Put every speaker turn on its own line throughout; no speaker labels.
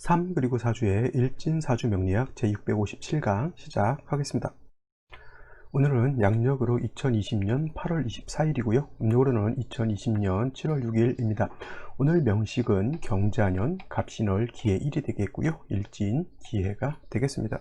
3 그리고 4주의 일진사주 명리학 제657강 시작하겠습니다. 오늘은 양력으로 2020년 8월 24일이고요. 음력으로는 2020년 7월 6일입니다. 오늘 명식은 경자년 갑신월 기해 1이 되겠고요. 일진 기해가 되겠습니다.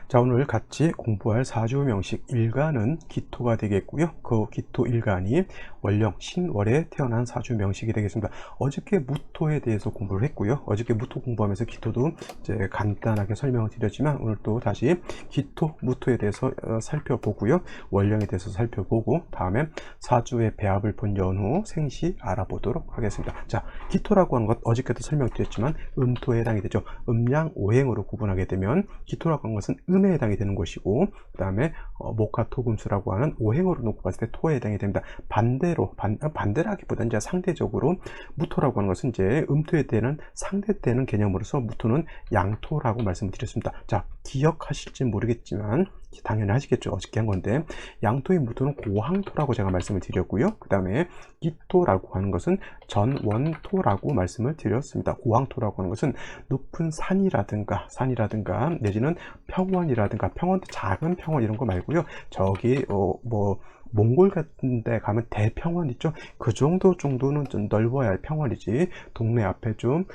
자, 오늘 같이 공부할 사주 명식 일간은 기토가 되겠고요. 그 기토 일간이 월령 신월에 태어난 사주 명식이 되겠습니다. 어저께 무토에 대해서 공부를 했고요. 어저께 무토 공부하면서 기토도 이제 간단하게 설명을 드렸지만 오늘 또 다시 기토 무토에 대해서 살펴보고요. 월령에 대해서 살펴보고 다음에 사주의 배합을 본 연후 생시 알아보도록 하겠습니다. 자, 기토라고 하는 것 어저께도 설명드렸지만 음토에 해당이 되죠. 음양 오행으로 구분하게 되면 기토라고 하는 것은 음에 해당이 되는 것이고, 그 다음에 목화토금수라고 하는 오행으로 놓고 봤을 때 토에 해당이 됩니다. 반대로 반대라기보다는 이제 상대적으로 무토라고 하는 것은 이제 음토에 대한 상대되는 개념으로서 무토는 양토라고 말씀을 드렸습니다. 자, 기억하실지 모르겠지만 당연히 하시겠죠. 어저께 한 건데 양토인 무토는 고항토라고 제가 말씀을 드렸고요. 그 다음에 기토라고 하는 것은 전원토라고 말씀을 드렸습니다. 고항토라고 하는 것은 높은 산이라든가 내지는 평원이라든가 평원도 작은 평원 이런 거 말고요. 저기 몽골 같은 데 가면 대평원 있죠. 그 정도는 좀 넓어야 할 평원이지, 동네 앞에 좀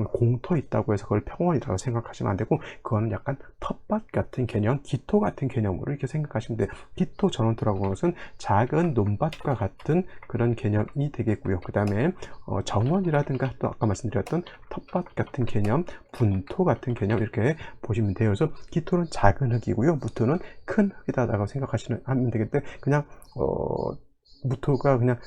공터 있다고 해서 그걸 평원이라고 생각하시면 안 되고, 그거는 약간 텃밭 같은 개념, 기토 같은 개념으로 이렇게 생각하시면 돼요. 기토 전원토라고 하는 것은 작은 논밭과 같은 그런 개념이 되겠고요. 그 다음에 정원이라든가 또 아까 말씀드렸던 텃밭 같은 개념, 분토 같은 개념 이렇게 보시면 돼요. 그래서 기토는 작은 흙이고요. 무토는 큰 흙이다라고 생각하시면 되겠는데, 그냥 무토가 그냥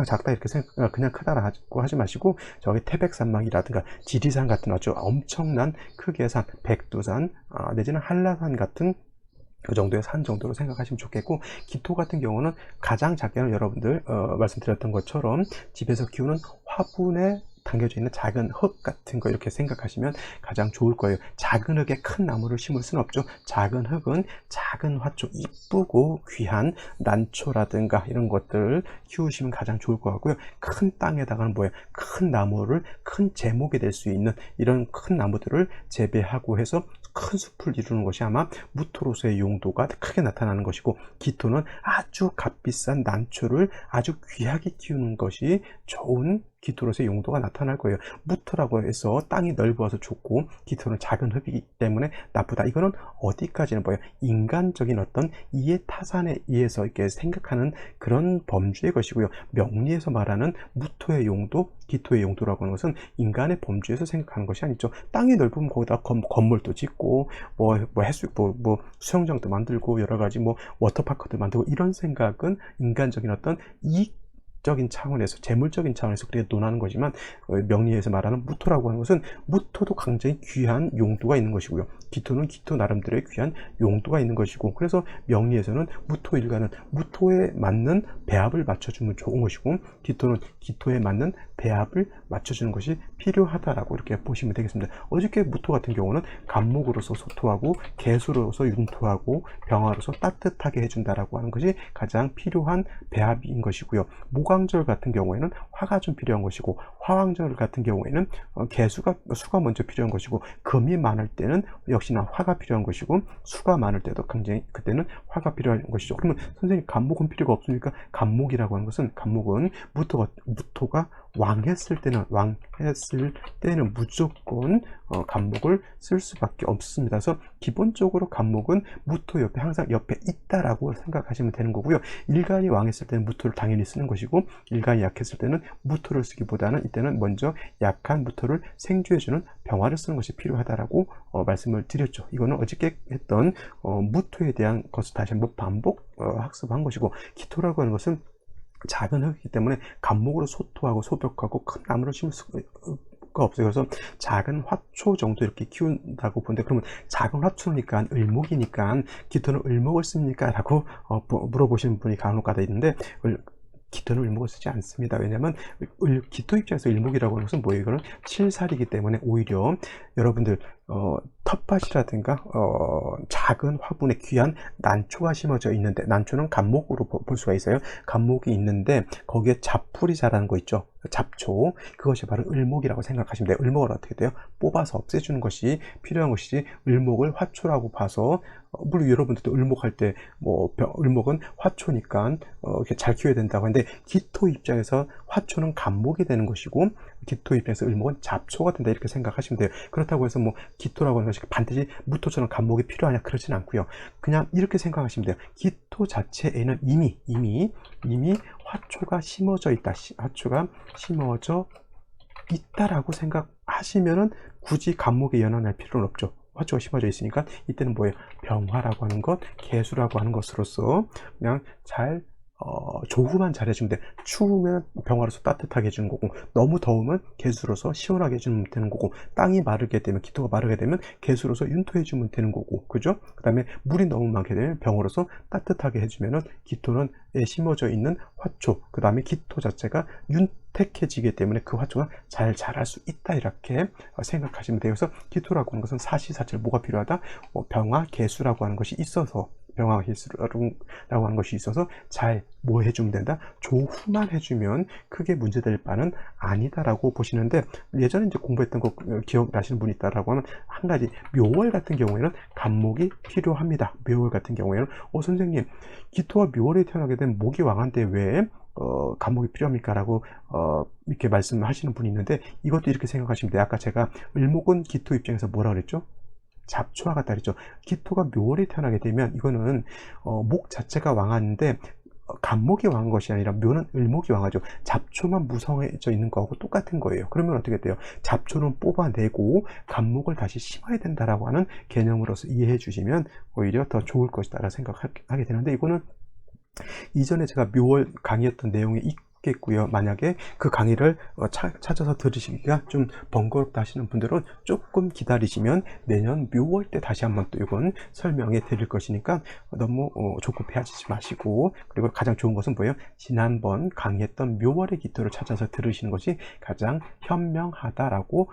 작다 이렇게 그냥 크다라고 하지 마시고, 저기 태백산맥이라든가 지리산 같은 아주 엄청난 크기의 산, 백두산 내지는 한라산 같은 그 정도의 산 정도로 생각하시면 좋겠고, 기토 같은 경우는 가장 작게는 여러분들 말씀드렸던 것처럼 집에서 키우는 화분에 담겨져 있는 작은 흙 같은 거 이렇게 생각하시면 가장 좋을 거예요. 작은 흙에 큰 나무를 심을 수는 없죠. 작은 흙은 작은 화초, 이쁘고 귀한 난초라든가 이런 것들 키우시면 가장 좋을 것 같고요. 큰 땅에다가는 뭐예요? 큰 나무를, 큰 제목이 될 수 있는 이런 큰 나무들을 재배하고 해서 큰 숲을 이루는 것이 아마 무토로서의 용도가 크게 나타나는 것이고, 기토는 아주 값비싼 난초를 아주 귀하게 키우는 것이 좋은 기토로서의 용도가 나타날 거예요. 무토라고 해서 땅이 넓어서 좋고 기토는 작은 흙이기 때문에 나쁘다, 이거는 어디까지는 뭐예요? 인간적인 어떤 이해타산에 의해서 이렇게 생각하는 그런 범주의 것이고요. 명리에서 말하는 무토의 용도, 기토의 용도라고 하는 것은 인간의 범주에서 생각하는 것이 아니죠. 땅이 넓으면 거기다 건물도 짓고 수영장도 만들고 여러 가지 워터파크도 만들고, 이런 생각은 인간적인 어떤 이익적인 차원에서, 재물적인 차원에서 그렇게 논하는 거지만, 명리에서 말하는 무토라고 하는 것은 무토도 굉장히 귀한 용도가 있는 것이고요. 기토는 기토 나름대로의 귀한 용도가 있는 것이고, 그래서 명리에서는 무토 일간은 무토에 맞는 배합을 맞춰주면 좋은 것이고, 기토는 기토에 맞는 배합을 맞춰주는 것이 필요하다라고 이렇게 보시면 되겠습니다. 어저께 무토 같은 경우는 간목으로서 소토하고 개수로서 융토하고 병화로서 따뜻하게 해준다라고 하는 것이 가장 필요한 배합인 것이고요. 모광절 같은 경우에는 화가 좀 필요한 것이고, 화왕절 같은 경우에는 수가 먼저 필요한 것이고, 금이 많을 때는 역시나 화가 필요한 것이고, 수가 많을 때도 굉장히 그때는 화가 필요한 것이죠. 그러면 선생님, 간목은 필요가 없으니까, 간목이라고 하는 것은, 간목은 무토가 왕했을 때는 무조건 간목을 쓸 수밖에 없습니다. 그래서 기본적으로 간목은 무토 옆에 항상 옆에 있다라고 생각하시면 되는 거고요. 일간이 왕했을 때는 무토를 당연히 쓰는 것이고, 일간이 약했을 때는 무토를 쓰기보다는 이때는 먼저 약한 무토를 생주해주는 병화를 쓰는 것이 필요하다라고 말씀을 드렸죠. 이거는 어저께 했던 무토에 대한 것을 다시 한번 반복 학습한 것이고, 기토라고 하는 것은 작은 흙이기 때문에 간목으로 소토하고 소벽하고 큰 나무를 심을 수가 없어요. 그래서 작은 화초 정도 이렇게 키운다고 보는데, 그러면 작은 화초니까 을목이니까 기토는 을목을 씁니까? 라고 물어보시는 분이 간혹가다 있는데, 기토는 을목을 쓰지 않습니다. 왜냐하면 기토 입장에서 을목이라고 하는 것은 뭐예요? 이거는 칠살이기 때문에 오히려 여러분들 텃밭이라든가 작은 화분에 귀한 난초가 심어져 있는데, 난초는 감목으로 볼 수가 있어요. 감목이 있는데 거기에 잡풀이 자라는 거 있죠. 잡초, 그것이 바로 을목이라고 생각하시면 돼요. 을목을 어떻게 돼요? 뽑아서 없애주는 것이 필요한 것이지, 을목을 화초라고 봐서 물론 여러분들도 을목할 때 을목은 화초니까 이렇게 잘 키워야 된다고 하는데, 기토 입장에서 화초는 감목이 되는 것이고 기토 입장에서 을목은 잡초가 된다, 이렇게 생각하시면 돼요. 그렇다고 해서 기토라고 하는 것이 반드시 무토처럼 감목이 필요하냐, 그렇진 않고요. 그냥 이렇게 생각하시면 돼요. 기토 자체에는 이미 화초가 심어져 있다, 화초가 심어져 있다라고 생각하시면은 굳이 감목에 연연할 필요는 없죠. 화초가 심어져 있으니까 이때는 뭐예요? 병화라고 하는 것, 개수라고 하는 것으로서 그냥 잘 조후만 잘해주면 돼. 추우면 병화로서 따뜻하게 해주는 거고, 너무 더우면 개수로서 시원하게 해주면 되는 거고, 땅이 마르게 되면, 기토가 마르게 되면 개수로서 윤토해주면 되는 거고, 그죠? 그 다음에 물이 너무 많게 되면 병화로서 따뜻하게 해주면은 기토는 심어져 있는 화초, 그 다음에 기토 자체가 윤택해지기 때문에 그 화초가 잘 자랄 수 있다, 이렇게 생각하시면 돼요. 그래서 기토라고 하는 것은 사시사철 뭐가 필요하다? 병화, 개수라고 하는 것이 있어서, 병화 개수라고 하는 것이 있어서 잘 해주면 된다? 조후만 해주면 크게 문제될 바는 아니다라고 보시는데, 예전에 이제 공부했던 거 기억나시는 분이 있다라고 하면, 한 가지 묘월 같은 경우에는 간목이 필요합니다. 묘월 같은 경우에는 선생님, 기토와 묘월에 태어나게 된 목이 왕한데 왜 간목이 필요합니까? 라고 이렇게 말씀하시는 분이 있는데, 이것도 이렇게 생각하시면 돼요. 아까 제가 을목은 기토 입장에서 뭐라 그랬죠? 잡초와 같다 그랬죠. 기토가 묘월에 태어나게 되면 이거는 목 자체가 왕하는데 간목이 왕한 것이 아니라 묘는 을목이 왕하죠. 잡초만 무성해져 있는 거하고 똑같은 거예요. 그러면 어떻게 돼요? 잡초는 뽑아내고 간목을 다시 심어야 된다라고 하는 개념으로서 이해해 주시면 오히려 더 좋을 것이다라고 생각하게 되는데, 이거는 이전에 제가 묘월 강의했던 내용이 있겠고요. 만약에 그 강의를 찾아서 들으시기가 좀 번거롭다 하시는 분들은 조금 기다리시면 내년 묘월 때 다시 한번 또 이건 설명해 드릴 것이니까 너무 조급해하지 마시고, 그리고 가장 좋은 것은 뭐예요? 지난번 강의했던 묘월의 기토를 찾아서 들으시는 것이 가장 현명하다라고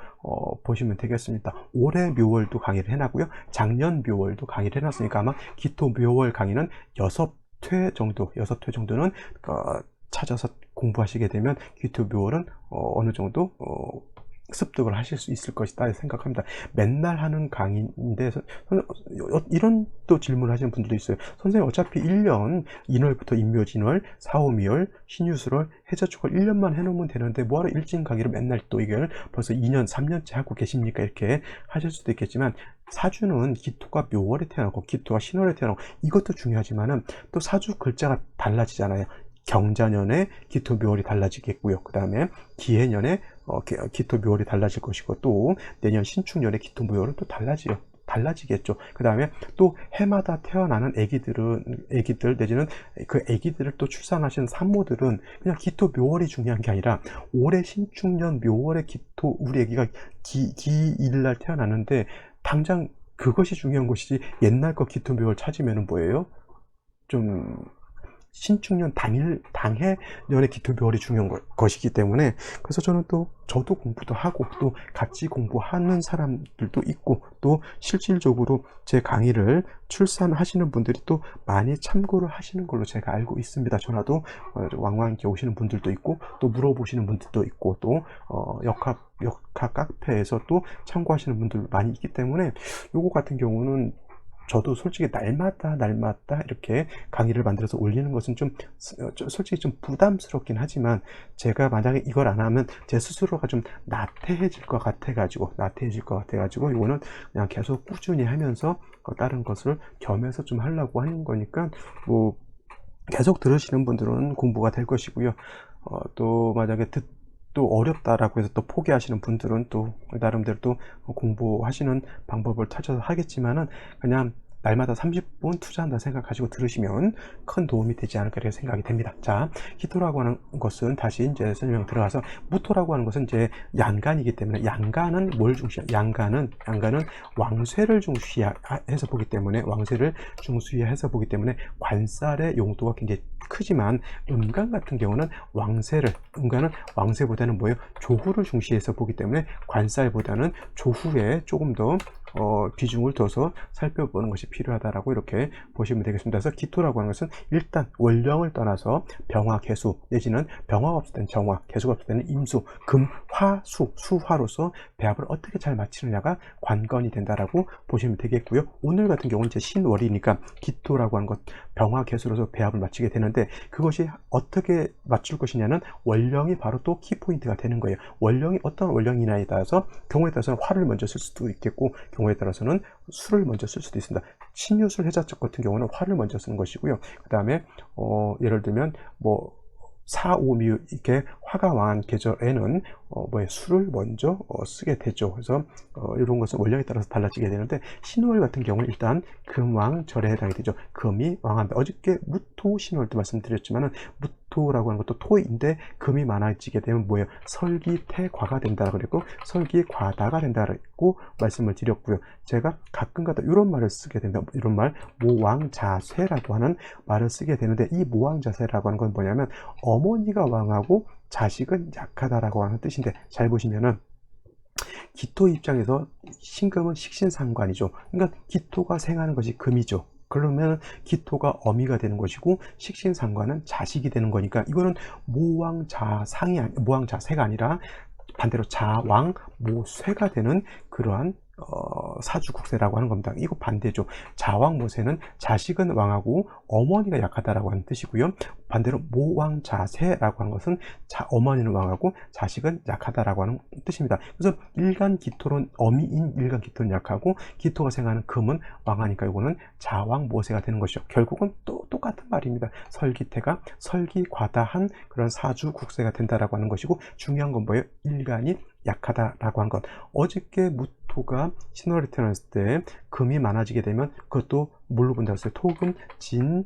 보시면 되겠습니다. 올해 묘월도 강의를 해놨고요. 작년 묘월도 강의를 해놨으니까 아마 기토 묘월 강의는 6회 정도는 찾아서 공부하시게 되면 기토 묘월은 어느 정도 습득을 하실 수 있을 것이다 생각합니다. 맨날 하는 강의인데 이런 또 질문을 하시는 분들도 있어요. 선생님, 어차피 1년 인월부터 인묘진월, 사오미월, 신유술월, 해자축월 1년만 해놓으면 되는데 뭐하러 일진 강의를 맨날 또 이걸 벌써 2년 3년째 하고 계십니까? 이렇게 하실 수도 있겠지만, 사주는 기토가 묘월에 태어나고 기토가 신월에 태어나고 이것도 중요하지만은 또 사주 글자가 달라지잖아요. 경자년에 기토 묘월이 달라지겠고요. 그 다음에 기해년에 기토 묘월이 달라질 것이고, 또 내년 신축년에 기토 묘월은 또 달라지겠죠. 그 다음에 또 해마다 태어나는 애기들 내지는 그 애기들을 또 출산하시는 산모들은 그냥 기토 묘월이 중요한 게 아니라, 올해 신축년 묘월에 기토, 우리 애기가 기일날 태어나는데 당장 그것이 중요한 것이지, 옛날 거 기토 묘월 찾으면은 뭐예요? 좀 신축년 당해 년의 기토 묘월이 중요한 것이기 때문에, 그래서 저도 공부도 하고 또 같이 공부하는 사람들도 있고, 또 실질적으로 제 강의를 출산하시는 분들이 또 많이 참고를 하시는 걸로 제가 알고 있습니다. 전화도 왕왕 이렇게 오시는 분들도 있고, 또 물어보시는 분들도 있고, 또 역학 카페에서 또 참고하시는 분들 많이 있기 때문에, 요거 같은 경우는 저도 솔직히 날마다 이렇게 강의를 만들어서 올리는 것은 솔직히 좀 부담스럽긴 하지만, 제가 만약에 이걸 안 하면 제 스스로가 좀 나태해질 것 같아가지고 이거는 그냥 계속 꾸준히 하면서 다른 것을 겸해서 좀 하려고 하는 거니까, 계속 들으시는 분들은 공부가 될 것이고요. 또 만약에 또 어렵다라고 해서 또 포기하시는 분들은 또 나름대로 또 공부하시는 방법을 찾아서 하겠지만은, 그냥 날마다 30분 투자한다 생각하시고 들으시면 큰 도움이 되지 않을까 이렇게 생각이 됩니다. 자, 기토라고 하는 것은 다시 이제 설명 들어가서, 무토라고 하는 것은 이제 양간이기 때문에, 양간은 뭘 양간은 왕쇠를 중시해서 보기 때문에, 관살의 용도가 굉장히 크지만, 음간 같은 경우는 음간은 왕쇠보다는 뭐예요? 조후를 중시해서 보기 때문에 관살보다는 조후에 조금 더 비중을 둬서 살펴보는 것이 필요하다라고 이렇게 보시면 되겠습니다. 그래서 기토라고 하는 것은 일단 원령을 떠나서 병화, 개수 내지는 병화가 없을 때는 정화, 개수가 없을 때는 임수, 금, 화, 수, 수화로서 배합을 어떻게 잘 맞추느냐가 관건이 된다라고 보시면 되겠고요. 오늘 같은 경우는 이제 신월이니까 기토라고 하는 것, 병화, 개수로서 배합을 맞추게 되는데 그것이 어떻게 맞출 것이냐는 원령이 바로 또 키포인트가 되는 거예요. 원령이 어떤 원령이냐에 따라서 경우에 따라서는 화를 먼저 쓸 수도 있겠고 경우에 따라서는 수를 먼저 쓸 수도 있습니다. 신유술 해자적 같은 경우는 화를 먼저 쓰는 것이고요. 그 다음에 예를 들면 뭐 4, 5, 미유 이렇게 화가 왕한 계절에는 수를 먼저 쓰게 되죠. 그래서 이런 것은 원령에 따라서 달라지게 되는데 신월 같은 경우는 일단 금왕절에 해당이 되죠. 금이 왕한다. 어저께 무토 신월도 말씀드렸지만은 무토라고 하는 것도 토인데 금이 많아지게 되면 뭐예요? 설기태과가 된다 그랬고 설기과다가 된다고 말씀을 드렸고요. 제가 가끔가다 이런 말을 쓰게 됩니다. 이런 말 모왕자쇠라고 하는 말을 쓰게 되는데 이 모왕자쇠라고 하는 건 뭐냐면 어머니가 왕하고 자식은 약하다라고 하는 뜻인데 잘 보시면은 기토 입장에서 신금은 식신상관이죠. 그러니까 기토가 생하는 것이 금이죠. 그러면 기토가 어미가 되는 것이고 식신상관은 자식이 되는 거니까 이거는 모왕자세가 아니라 반대로 자왕모쇠가 되는 그러한 사주국세라고 하는 겁니다. 이거 반대죠. 자왕모세는 자식은 왕하고 어머니가 약하다라고 하는 뜻이고요. 반대로 모왕자세라고 하는 것은 어머니는 왕하고 자식은 약하다라고 하는 뜻입니다. 그래서 일간 기토는 어미인 일간 기토는 약하고 기토가 생하는 금은 왕하니까 이거는 자왕모세가 되는 것이죠. 결국은 또 똑같은 말입니다. 설기태가 설기과다한 그런 사주국세가 된다라고 하는 것이고 중요한 건 뭐예요? 일간이 약하다라고 한 것. 어저께 무토가 신월에 태어났을 때 금이 많아지게 되면 그것도 뭘로 본다고 했어요? 토금, 진,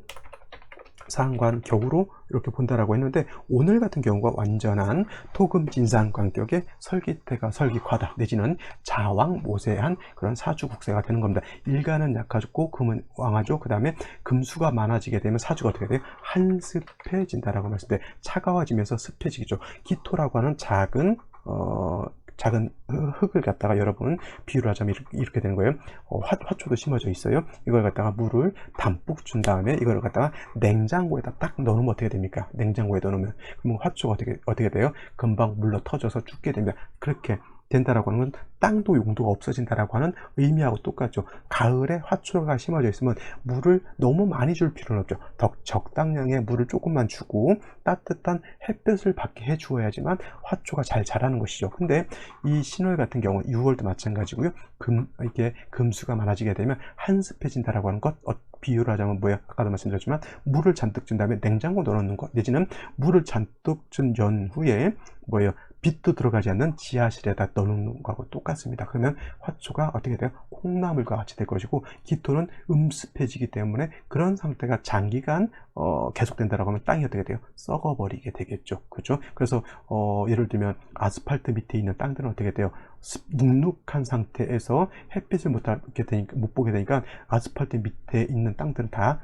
상관, 격으로 이렇게 본다라고 했는데 오늘 같은 경우가 완전한 토금, 진상 관격의 설기태가 설기과다 내지는 자왕모세한 그런 사주국세가 되는 겁니다. 일간은 약하고 금은 왕하죠. 그 다음에 금수가 많아지게 되면 사주가 어떻게 돼요? 한습해진다라고 말씀드려요. 차가워지면서 습해지죠. 기토라고 하는 작은 흙을 갖다가 여러분 비유를 하자면 이렇게 되는 거예요. 화초도 심어져 있어요. 이걸 갖다가 물을 담뿍 준 다음에 이걸 갖다가 냉장고에다 딱 넣으면 어떻게 됩니까? 냉장고에 넣으면 그러면 화초가 어떻게 돼요? 금방 물러 터져서 죽게 됩니다. 그렇게 된다라고 하는 건 땅도 용도가 없어진다라고 하는 의미하고 똑같죠. 가을에 화초가 심어져 있으면 물을 너무 많이 줄 필요는 없죠. 적당량의 물을 조금만 주고 따뜻한 햇볕을 받게 해 주어야지만 화초가 잘 자라는 것이죠. 근데 이 신월 같은 경우 6월도 마찬가지고요. 이게 금수가 많아지게 되면 한습해진다라고 하는 것 비유를 하자면 뭐예요? 아까도 말씀드렸지만 물을 잔뜩 준 다음에 냉장고 넣어놓는 것 내지는 물을 잔뜩 준 전후에 뭐예요? 빛도 들어가지 않는 지하실에다 넣는 거하고 똑같습니다. 그러면 화초가 어떻게 돼요? 콩나물과 같이 될 것이고 기토는 음습해지기 때문에 그런 상태가 장기간 계속된다라고 하면 땅이 어떻게 돼요? 썩어버리게 되겠죠. 그죠? 그래서 예를 들면 아스팔트 밑에 있는 땅들은 어떻게 돼요? 눅눅한 상태에서 햇빛을 못 보게 되니까 아스팔트 밑에 있는 땅들은 다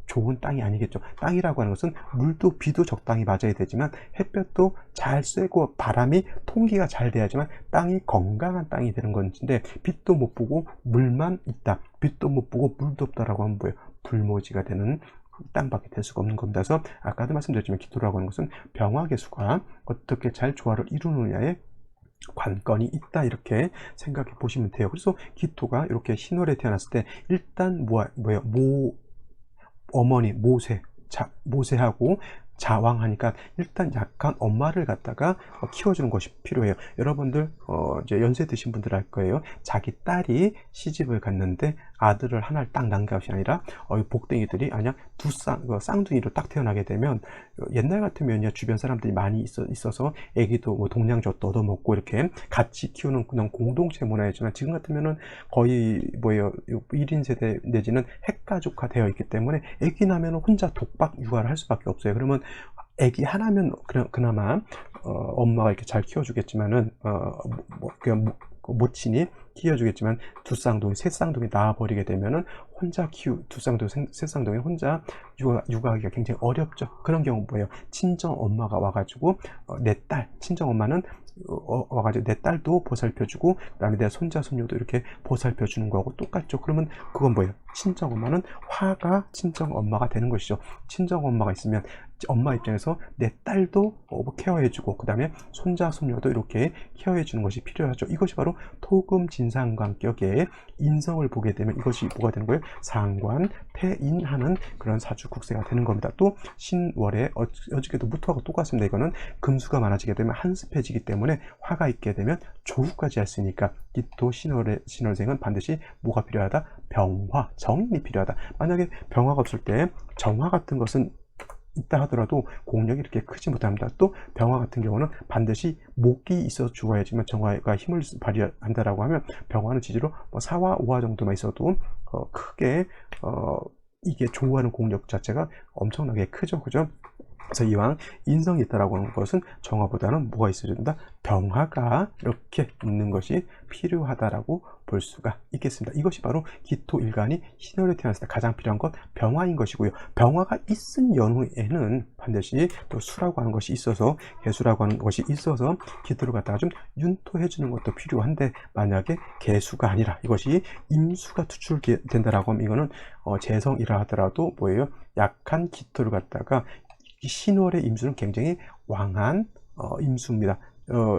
좋은 땅이 아니겠죠. 땅이라고 하는 것은 물도 비도 적당히 맞아야 되지만 햇볕도 잘 쐬고 바람이 통기가 잘 돼야지만 땅이 건강한 땅이 되는 건데 빛도 못 보고 물만 있다. 빛도 못 보고 물도 없다라고 하면 뭐예요? 불모지가 되는 땅밖에 될 수가 없는 겁니다. 그래서 아까도 말씀드렸지만 기토라고 하는 것은 병화개수가 어떻게 잘 조화를 이루느냐에 관건이 있다 이렇게 생각해 보시면 돼요. 그래서 기토가 이렇게 신월에 태어났을 때 일단 어머니 모세하고 자왕하니까 일단 약간 엄마를 갖다가 키워주는 것이 필요해요. 여러분들 이제 연세 드신 분들 알 거예요. 자기 딸이 시집을 갔는데 아들을 하나를 딱 낳은 것이 아니라 복덩이들이 아니야 쌍둥이로 딱 태어나게 되면 옛날 같으면요 주변 사람들이 많이 있어서 애기도 뭐 동냥젓도 얻어먹고 이렇게 같이 키우는 그냥 공동체 문화였지만 지금 같으면은 거의 뭐예요 1인 세대 내지는 핵가족화 되어 있기 때문에 애기 나면 혼자 독박 육아를 할 수밖에 없어요. 그러면 애기 하나면 그나마 엄마가 이렇게 잘 키워주겠지만은 그냥 모친이 키워주겠지만 두 쌍둥이, 세 쌍둥이 낳아버리게 되면은 두 쌍둥이, 세 쌍둥이 혼자 육아하기가 굉장히 어렵죠. 그런 경우 뭐예요? 친정 엄마가 와가지고 내 딸, 친정 엄마는 와가지고 내 딸도 보살펴주고 그다음에 내 손자 손녀도 이렇게 보살펴주는 거하고 똑같죠. 그러면 그건 뭐예요? 친정 엄마는 화가 친정 엄마가 되는 것이죠. 친정 엄마가 있으면 엄마 입장에서 내 딸도 케어해주고 그 다음에 손자 손녀도 이렇게 케어해주는 것이 필요하죠. 이것이 바로 토금 진상관격의 인성을 보게 되면 이것이 뭐가 되는 거예요? 상관 패인하는 그런 사주국세가 되는 겁니다. 또 신월에 어저께도 무토하고 똑같습니다. 이거는 금수가 많아지게 되면 한습해지기 때문에 화가 있게 되면 조후까지 할 수 있으니까 기토 신월생은 반드시 뭐가 필요하다? 병화, 정인이 필요하다. 만약에 병화가 없을 때 정화 같은 것은 있다 하더라도 공력이 이렇게 크지 못합니다. 또 병화 같은 경우는 반드시 목이 있어 죽어야지만 정화가 힘을 발휘한다라고 하면 병화는 지지로 뭐 4화, 5화 정도만 있어도 크게 이게 조우하는 공력 자체가 엄청나게 크죠. 그죠? 그래서 이왕 인성이 있다라고 하는 것은 정화보다는 뭐가 있어야 된다? 병화가 이렇게 있는 것이 필요하다라고 볼 수가 있겠습니다. 이것이 바로 기토일간이 신월에 태어났을 때 가장 필요한 것 병화인 것이고요. 병화가 있은 연후에는 반드시 또 수라고 하는 것이 있어서 개수라고 하는 것이 있어서 기토를 갖다가 좀 윤토해 주는 것도 필요한데 만약에 개수가 아니라 이것이 임수가 투출된다라고 하면 이거는 재성이라 하더라도 뭐예요? 약한 기토를 갖다가 신월의 임수는 굉장히 왕한 임수입니다.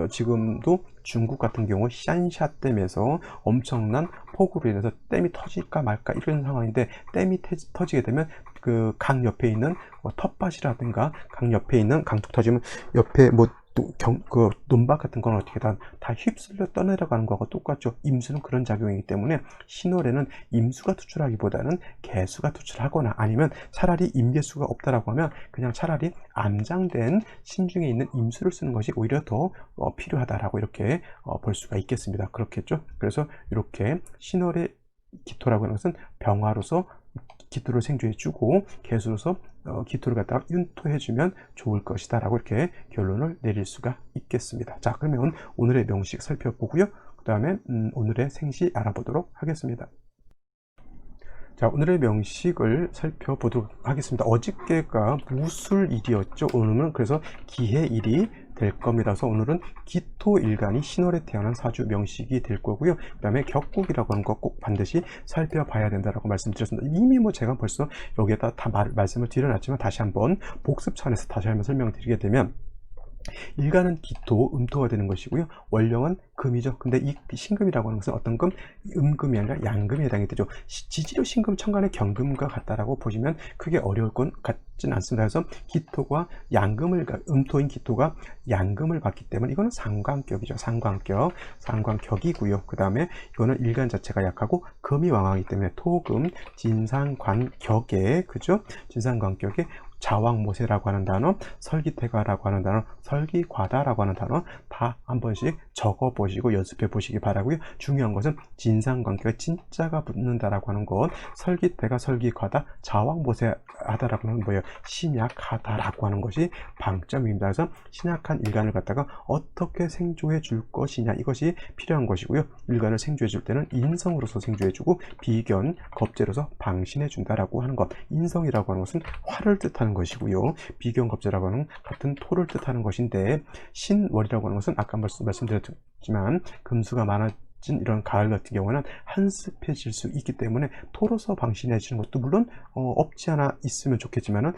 지금도 중국 같은 경우 샨샤댐에서 엄청난 폭우로 인해서 댐이 터질까 말까 이런 상황인데 댐이 터지게 되면 그 강 옆에 있는 텃밭이라든가 강 옆에 있는 강둑 터지면 옆에 그 논밭 같은 건 어떻게 다 휩쓸려 떠내려가는 거하고 똑같죠. 임수는 그런 작용이기 때문에 신월에는 임수가 투출하기보다는 개수가 투출하거나 아니면 차라리 임계수가 없다라고 하면 그냥 차라리 암장된 신중에 있는 임수를 쓰는 것이 오히려 더 필요하다라고 이렇게 볼 수가 있겠습니다. 그렇겠죠. 그래서 이렇게 신월의 기토라고 하는 것은 병화로서 기토를 생조해주고 개수로서 기토를 갖다가 윤토해주면 좋을 것이다 라고 이렇게 결론을 내릴 수가 있겠습니다. 자, 그러면 오늘의 명식 살펴보고요. 그 다음에 오늘의 생시 알아보도록 하겠습니다. 자, 오늘의 명식을 살펴보도록 하겠습니다. 어저께가 무술일이었죠. 오늘은 그래서 기해일이 될 겁니다. 그래서 오늘은 기토일간이 신월에 태어난 사주 명식이 될 거고요. 그 다음에 격국이라고 하는 거 꼭 반드시 살펴봐야 된다라고 말씀드렸습니다. 이미 뭐 제가 벌써 여기에다 다 말씀을 드려놨지만 다시 한번 복습 차원에서 다시 한번 설명드리게 되면 일간은 기토, 음토가 되는 것이고요. 원령은 금이죠. 근데 이 신금이라고 하는 것은 어떤 금? 음금이 아니라 양금에 해당이 되죠. 지지로 신금 천간의 경금과 같다라고 보시면 크게 어려울 건 같진 않습니다. 그래서 기토가 양금을, 음토인 기토가 양금을 받기 때문에 이거는 상관격이죠. 상관격이고요. 그 다음에 이거는 일간 자체가 약하고 금이 왕하기 때문에 토금, 진상관격에, 그죠? 진상관격에 자왕모세라고 하는 단어, 설기태가라고 하는 단어, 설기과다라고 하는 단어 다 한 번씩 적어보시고 연습해 보시기 바라고요. 중요한 것은 진상관계가 진짜가 붙는다라고 하는 것, 설기태가 설기과다, 자왕모세하다라고 하는 뭐예요? 신약하다라고 하는 것이 방점입니다. 그래서 신약한 일간을 갖다가 어떻게 생조해 줄 것이냐 이것이 필요한 것이고요. 일간을 생조해 줄 때는 인성으로서 생조해 주고 비견, 겁재로서 방신해 준다라고 하는 것. 인성이라고 하는 것은 화를 뜻하는 것이고요. 비견겁재라고 하는 같은 토를 뜻하는 것인데 신월이라고 하는 것은 아까 말씀드렸지만 금수가 많아진 이런 가을 같은 경우는 한습해질 수 있기 때문에 토로서 방신해 주는 것도 물론 없지 않아 있으면 좋겠지만은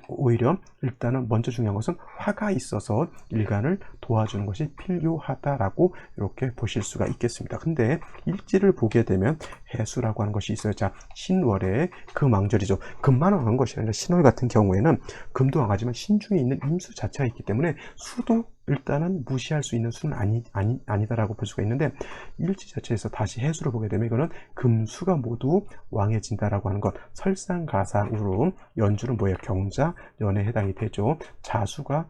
오히려 일단은 먼저 중요한 것은 화가 있어서 일간을 도와주는 것이 필요하다라고 이렇게 보실 수가 있겠습니다. 근데 일지를 보게 되면 해수라고 하는 것이 있어요. 자, 신월에 금왕절이죠. 금만 왕한 것이 아니라 신월 같은 경우에는 금도 왕하지만 신중에 있는 임수 자체가 있기 때문에 수도 일단은 무시할 수 있는 수는 아니다라고 볼 수가 있는데 일지 자체에서 다시 해수를 보게 되면 이거는 금수가 모두 왕해진다라고 하는 것. 설상가상으로 연주는 뭐예요? 경자, 연에 해당이 되죠. 자수가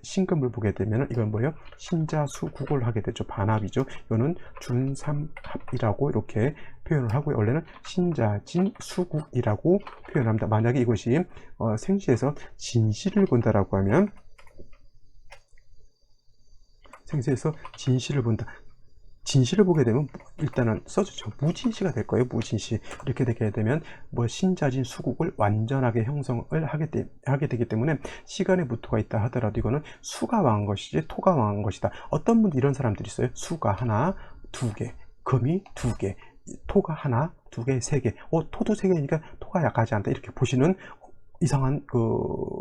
신금을 보게 되면 이건 뭐예요? 신자수국을 하게 되죠. 반합이죠. 이거는 준삼합이라고 이렇게 표현을 하고요. 원래는 신자진수국이라고 표현합니다. 만약에 이것이 생시에서 진시를 본다라고 하면 생시에서 진시를 본다. 진시를 보게 되면 일단은 써주죠. 무진시가 될 거예요. 무진시. 이렇게 되게 되면 뭐 신자진 수국을 완전하게 형성을 하게 되기 때문에 시간에 무토가 있다 하더라도 이거는 수가 왕한 것이지 토가 왕한 것이다. 어떤 분들 이런 사람들이 있어요. 수가 하나, 두 개, 금이 두 개, 토가 하나, 두 개, 세 개. 토도 세 개니까 토가 약하지 않다. 이렇게 보시는 이상한 그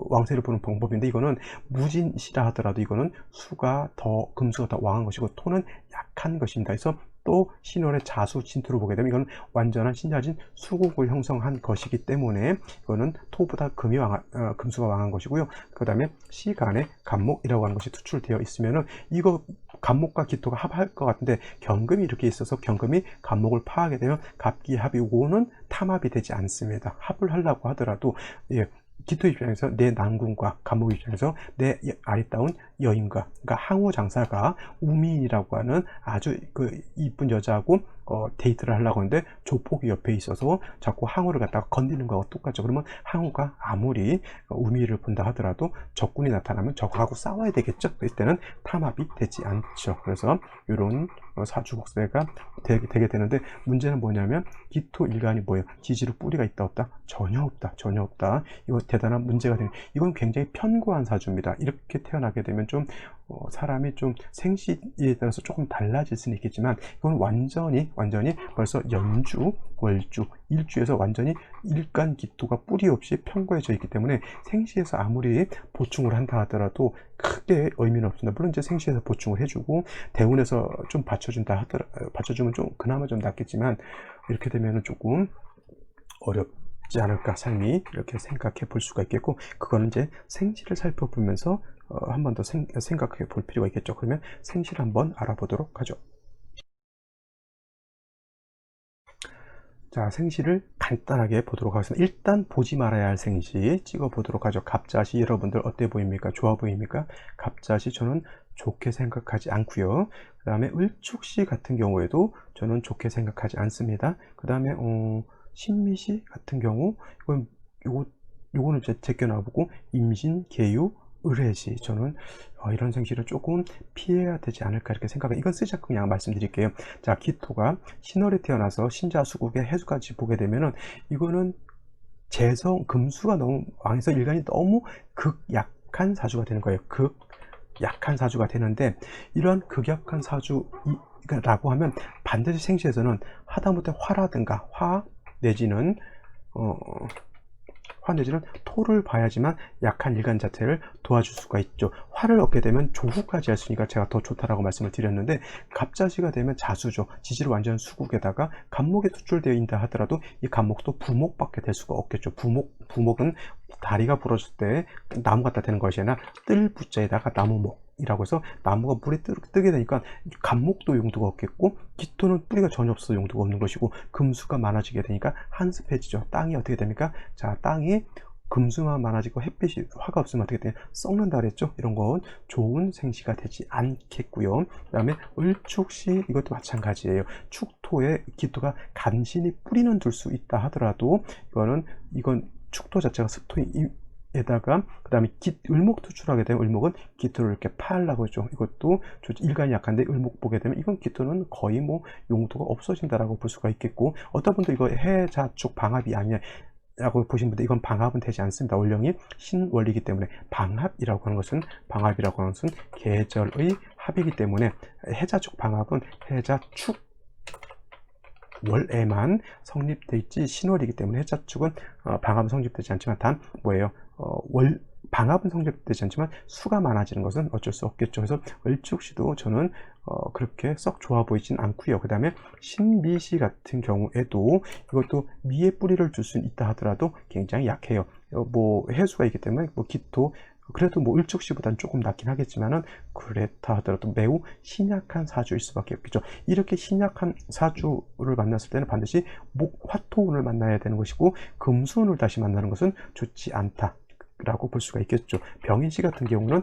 왕세를 보는 방법인데, 이거는 무진시라 하더라도 이거는 수가 더 금수가 더 왕한 것이고 토는 약한 것입니다. 그래서 또 신월의 자수 진토를 보게 되면 이거는 완전한 신자진 수국을 형성한 것이기 때문에 이거는 토보다 금수가 왕한 것이고요. 그 다음에 시간에 간목이라고 하는 것이 투출되어 있으면은 이거 간목과 기토가 합할 것 같은데 경금이 이렇게 있어서 경금이 간목을 파하게 되면 갑기합이 오고는 탐합이 되지 않습니다. 합을 하려고 하더라도 기토 입장에서 내 난군과 간목 입장에서 내 아리따운 여인과, 그러니까 항우 장사가 우민이라고 하는 아주 그 이쁜 여자하고 데이트를 하려고 하는데 조폭이 옆에 있어서 자꾸 항우를 갖다가 건드리는 거하고 똑같죠. 그러면 항우가 아무리 우미를 본다 하더라도 적군이 나타나면 적하고 싸워야 되겠죠. 이때는 탐합이 되지 않죠. 그래서 이런 사주복세가 되게 되는데, 문제는 뭐냐면 기토 일간이 뭐예요? 지지로 뿌리가 있다 없다? 전혀 없다. 전혀 없다. 이거 대단한 문제가 되는, 이건 굉장히 편고한 사주입니다. 이렇게 태어나게 되면 좀 사람이 좀 생시에 따라서 조금 달라질 수는 있겠지만 이건 완전히 벌써 연주, 월주, 일주에서 완전히 일간 기토가 뿌리 없이 편고해져 있기 때문에 생시에서 아무리 보충을 한다 하더라도 크게 의미는 없습니다. 물론 이제 생시에서 보충을 해주고 대운에서 좀 받쳐주면 좀 그나마 좀 낫겠지만, 이렇게 되면은 조금 어렵지 않을까 삶이, 이렇게 생각해 볼 수가 있겠고, 그거는 이제 생시를 살펴보면서 한 번 더 생각해 볼 필요가 있겠죠. 그러면 생시를 한번 알아보도록 하죠. 자, 생시를 간단하게 보도록 하겠습니다. 일단 보지 말아야 할 생시 찍어 보도록 하죠. 갑자시 여러분들 어때 보입니까? 좋아 보입니까? 갑자시 저는 좋게 생각하지 않고요. 그 다음에 을축시 같은 경우에도 저는 좋게 생각하지 않습니다. 그 다음에 신미시 같은 경우 요거는 이제 제껴놔보고, 임신, 계유, 을해시, 저는 이런 생시를 조금 피해야 되지 않을까 이렇게 생각해요. 이건 쓰지 않고 그냥 말씀드릴게요. 자, 기토가 신월에 태어나서 신자수국의 해수까지 보게 되면은 이거는 금수가 너무 왕에서 일간이 너무 극약한 사주가 되는 거예요. 극약한 사주가 되는데, 이런 극약한 사주라고 하면 반드시 생시에서는 하다못해 화라든가 화 내지는 토를 봐야지만 약한 일간 자체를 도와줄 수가 있죠. 화를 얻게 되면 조후까지 할 수 있으니까 제가 더 좋다라고 말씀을 드렸는데, 갑자시가 되면 자수죠. 지지로 완전 수국에다가 간목에 투출되어 있다 하더라도 이 간목도 부목밖에 될 수가 없겠죠. 부목은 다리가 부러질 때 나무 갖다 대는 것이 아니라 뜰 부자에다가 나무목 이라고 해서 나무가 물에 뜨게 되니까 간목도 용도가 없겠고, 기토는 뿌리가 전혀 없어서 용도가 없는 것이고, 금수가 많아지게 되니까 한습해지죠. 땅이 어떻게 됩니까? 자, 땅이 금수만 많아지고 햇빛이 화가 없으면 어떻게 돼요? 썩는다 그랬죠. 이런 건 좋은 생시가 되지 않겠고요. 그 다음에 을축시, 이것도 마찬가지예요. 축토에 기토가 간신히 뿌리는 둘 수 있다 하더라도 이건 축토 자체가 습토에다가 그 다음에 을목 투출하게 되면 을목은 기토를 이렇게 파하려고 했죠. 이것도 일간이 약한데 을목 보게 되면 이건 기토는 거의 뭐 용도가 없어진다라고 볼 수가 있겠고, 어떤 분도 이거 해자축 방합이 아니냐 라고 보신 분들, 이건 방합은 되지 않습니다. 월령이 신월이기 때문에 방합이라고 하는 것은 계절의 합이기 때문에, 해자축 방합은 해자축 월에만 성립돼 있지 신월이기 때문에 해자축은 방합은 성립되지 않지만, 단 뭐예요? 방합은 성립되지 않지만 수가 많아지는 것은 어쩔 수 없겠죠. 그래서 을축시도 저는 그렇게 썩 좋아 보이진 않고요. 그 다음에 신미시 같은 경우에도 이것도 미의 뿌리를 줄 수 있다 하더라도 굉장히 약해요. 뭐 해수가 있기 때문에 뭐 기토, 그래도 뭐 을축시보다는 조금 낫긴 하겠지만은, 그렇다 하더라도 매우 신약한 사주일 수밖에 없겠죠. 이렇게 신약한 사주를 만났을 때는 반드시 화토운을 만나야 되는 것이고, 금수운을 다시 만나는 것은 좋지 않다 라고 볼 수가 있겠죠. 병인시 같은 경우는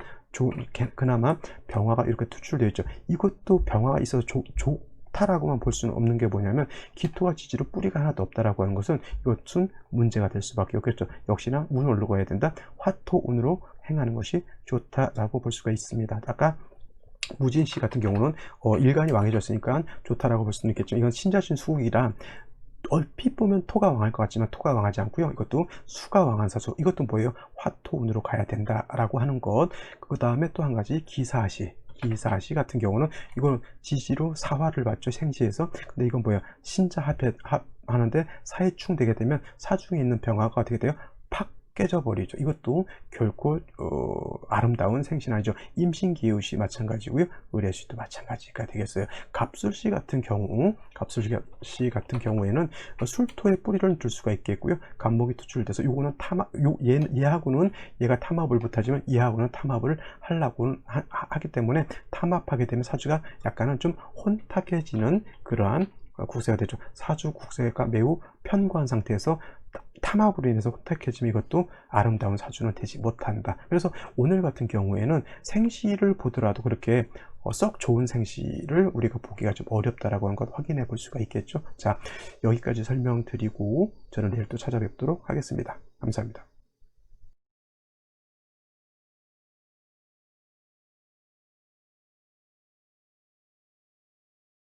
그나마 병화가 이렇게 투출되어 있죠. 이것도 병화가 있어서 좋다라고만 볼 수는 없는 게 뭐냐면, 기토와 지지로 뿌리가 하나도 없다라고 하는 것은 이것은 문제가 될 수밖에 없겠죠. 역시나 운을 가야 된다. 화토운으로 행하는 것이 좋다라고 볼 수가 있습니다. 아까 무진씨 같은 경우는 일간이 왕해졌으니까 좋다라고 볼 수는 있겠죠. 이건 신자신 수국이라 얼핏 보면 토가 왕할 것 같지만 토가 왕하지 않고요. 이것도 수가 왕한 사주. 이것도 뭐예요? 화토운으로 가야 된다라고 하는 것. 그 다음에 또 한 가지 기사시. 기사시 같은 경우는 이건 지지로 사화를 받죠. 생시에서. 근데 이건 뭐예요? 신자 합하는데 사해충 되게 되면 사중에 있는 병화가 어떻게 돼요? 팍 깨져버리죠. 이것도 결코 아름다운 생신 아니죠. 임신기우시 마찬가지고요. 의례시도 마찬가지가 되겠어요. 갑술시 같은 경우에는 술토의 뿌리를 둘 수가 있겠고요. 갑목이 투출돼서 요거는 얘하고는 얘가 탐합을 못하지만 얘하고는 탐합을 하려고 하기 때문에 탐합하게 되면 사주가 약간은 좀 혼탁해지는 그러한 국세가 되죠. 사주 국세가 매우 편고한 상태에서 탐합으로 인해서 혼탁해지면 이것도 아름다운 사주는 되지 못한다. 그래서 오늘 같은 경우에는 생시를 보더라도 그렇게 썩 좋은 생시를 우리가 보기가 좀 어렵다라고 하는 것 확인해 볼 수가 있겠죠. 자, 여기까지 설명드리고 저는 내일 또 찾아뵙도록 하겠습니다. 감사합니다.